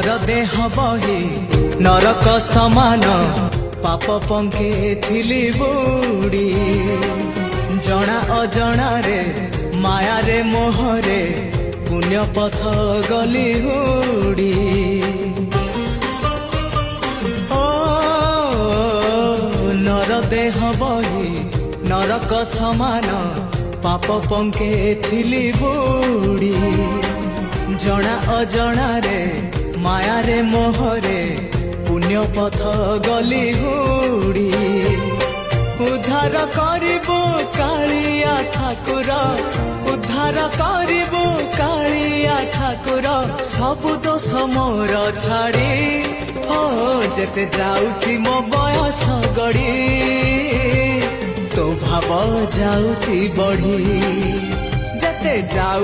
नर देह बही नरक समान पाप पंके थिली बुड़ी जना अजना रे माया रे मोहरे पुण्य पथ गली हुड़ी ओ नर देह बही नरक समान पाप पंके थिली बुड़ी जना अजना रे माया रे मोहरे पुण्य पथ गली हुड़ी उद्धार करिबो कालिया ठाकुर उद्धार करिबो कालिया ठाकुर सबु दोष मोर छाड़ी हो जेते जाउची मो बयस गड़ी तो भाव जाउची बढ़ी जेते जाउ